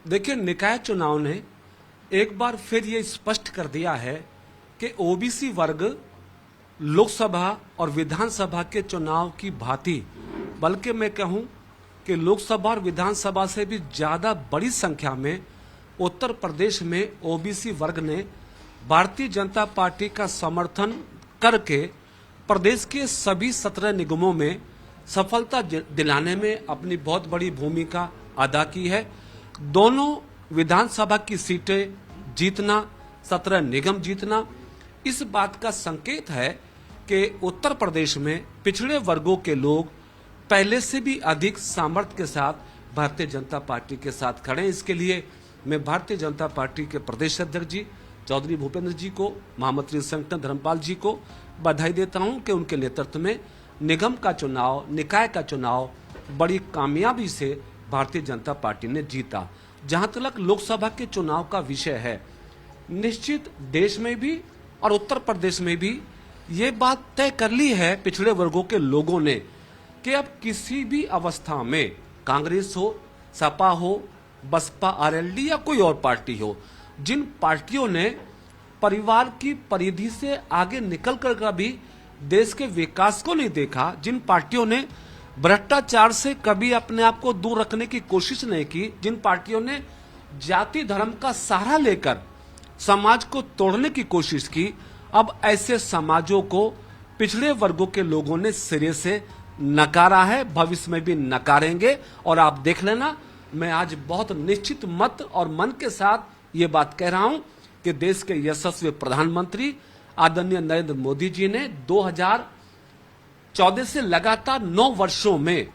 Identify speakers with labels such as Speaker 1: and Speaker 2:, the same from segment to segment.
Speaker 1: देखिए, निकाय चुनाव ने एक बार फिर ये स्पष्ट कर दिया है कि ओबीसी वर्ग लोकसभा और विधानसभा के चुनाव की भांति, बल्कि मैं कहूं कि लोकसभा और विधानसभा से भी ज्यादा बड़ी संख्या में उत्तर प्रदेश में ओबीसी वर्ग ने भारतीय जनता पार्टी का समर्थन करके प्रदेश के सभी 17 निगमों में सफलता दिलाने में अपनी बहुत बड़ी भूमिका अदा की है। दोनों विधानसभा की सीटें जीतना, 17 निगम जीतना, इस बात का संकेत है कि उत्तर प्रदेश में पिछड़े वर्गों के लोग पहले से भी अधिक सामर्थ्य के साथ भारतीय जनता पार्टी के साथ खड़े हैं। इसके लिए मैं भारतीय जनता पार्टी के प्रदेश अध्यक्ष जी चौधरी भूपेंद्र जी को, महामंत्री संगठन धर्मपाल जी को बधाई देता हूं कि उनके नेतृत्व में निगम का चुनाव, निकाय का चुनाव बड़ी कामयाबी से भारतीय जनता पार्टी ने जीता। जहां तक लोकसभा के चुनाव का विषय है, निश्चित देश में भी और उत्तर प्रदेश में भी ये बात तय कर ली है पिछड़े वर्गों के लोगों ने कि अब किसी भी अवस्था में कांग्रेस हो, सपा हो, बसपा, आरएलडी या कोई और पार्टी हो, जिन पार्टियों ने परिवार की परिधि से आगे निकलकर कभी देश के विकास को नहीं देखा, जिन पार्टियों ने भ्रष्टाचार से कभी अपने आप को दूर रखने की कोशिश नहीं की, जिन पार्टियों ने जाति धर्म का सहारा लेकर समाज को तोड़ने की कोशिश की, अब ऐसे समाजों को पिछड़े वर्गों के लोगों ने सिरे से नकारा है, भविष्य में भी नकारेंगे। और आप देख लेना, मैं आज बहुत निश्चित मत और मन के साथ ये बात कह रहा हूं कि देश के यशस्वी प्रधानमंत्री आदरणीय नरेंद्र मोदी जी ने 2014 से लगातार 9 वर्षों में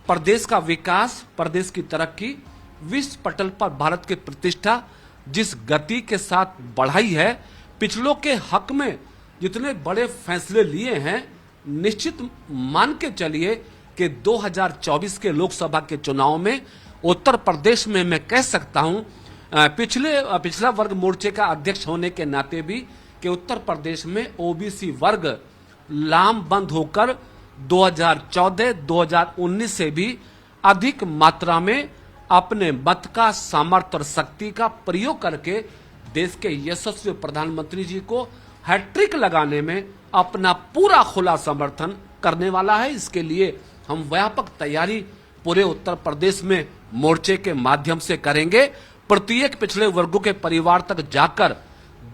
Speaker 1: प्रदेश का विकास, प्रदेश की तरक्की, विश्व पटल पर भारत की प्रतिष्ठा जिस गति के साथ बढ़ाई है, पिछड़ों के हक में जितने बड़े फैसले लिए हैं, निश्चित मान के चलिए कि 2024 के लोकसभा के चुनाव में उत्तर प्रदेश में मैं कह सकता हूं, पिछड़ा वर्ग मोर्चे का अध्यक्ष होने के नाते भी, कि उत्तर प्रदेश में ओबीसी वर्ग लामबंद होकर 2014-2019 से भी अधिक मात्रा में अपने मत का, सामर्थ्य और शक्ति का प्रयोग करके देश के यशस्वी प्रधानमंत्री जी को हैट्रिक लगाने में अपना पूरा खुला समर्थन करने वाला है। इसके लिए हम व्यापक तैयारी पूरे उत्तर प्रदेश में मोर्चे के माध्यम से करेंगे। प्रत्येक पिछड़े वर्गों के परिवार तक जाकर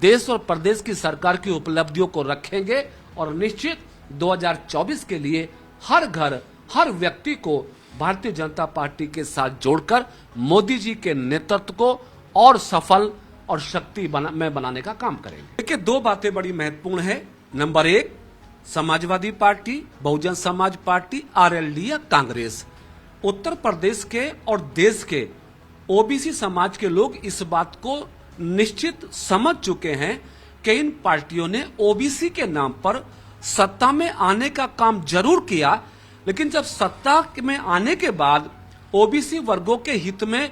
Speaker 1: देश और प्रदेश की सरकार की उपलब्धियों को रखेंगे और निश्चित 2024 के लिए हर घर, हर व्यक्ति को भारतीय जनता पार्टी के साथ जोड़कर मोदी जी के नेतृत्व को और सफल और शक्ति में बनाने का काम करेंगे। देखिए, 2 बातें बड़ी महत्वपूर्ण है। Number 1, Samajwadi party, Bahujan Samaj party, RLD या कांग्रेस। उत्तर प्रदेश के और देश के ओबीसी समाज के लोग इस बात को निश्चित समझ चुके हैं कि इन पार्टियों ने ओबीसी के नाम पर सत्ता में आने का काम जरूर किया, लेकिन जब सत्ता में आने के बाद ओबीसी वर्गों के हित में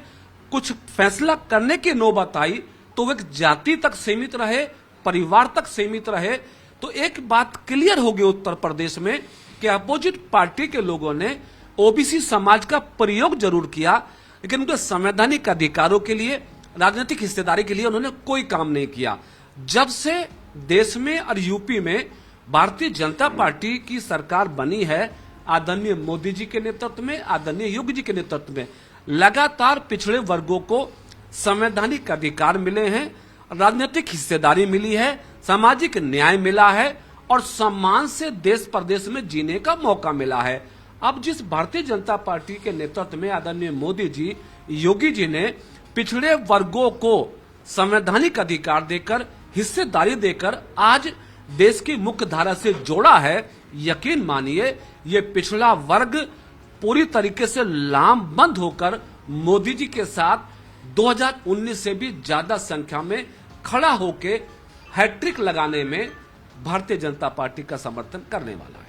Speaker 1: कुछ फैसला करने की नौबत आई तो वे जाति तक सीमित रहे, परिवार तक सीमित रहे। तो एक बात क्लियर हो गई उत्तर प्रदेश में कि अपोजिट पार्टी के लोगों ने ओबीसी समाज का प्रयोग जरूर किया, लेकिन उनके संवैधानिक अधिकारों के लिए, राजनीतिक हिस्सेदारी के लिए उन्होंने कोई काम नहीं किया। जब से देश में और यूपी में भारतीय जनता पार्टी की सरकार बनी है, आदरणीय मोदी जी के नेतृत्व में, आदरणीय योगी जी के नेतृत्व में, लगातार पिछड़े वर्गों को संवैधानिक अधिकार मिले हैं, राजनीतिक हिस्सेदारी मिली है, सामाजिक न्याय मिला है और सम्मान से देश प्रदेश में जीने का मौका मिला है। अब जिस भारतीय जनता पार्टी के नेतृत्व में आदरणीय मोदी जी, योगी जी ने पिछड़े वर्गों को संवैधानिक अधिकार देकर, हिस्सेदारी देकर आज देश की मुख्य धारा से जोड़ा है, यकीन मानिए ये पिछड़ा वर्ग पूरी तरीके से लामबंद होकर मोदी जी के साथ 2019 से भी ज्यादा संख्या में खड़ा होकर हैट्रिक लगाने में भारतीय जनता पार्टी का समर्थन करने वाला है।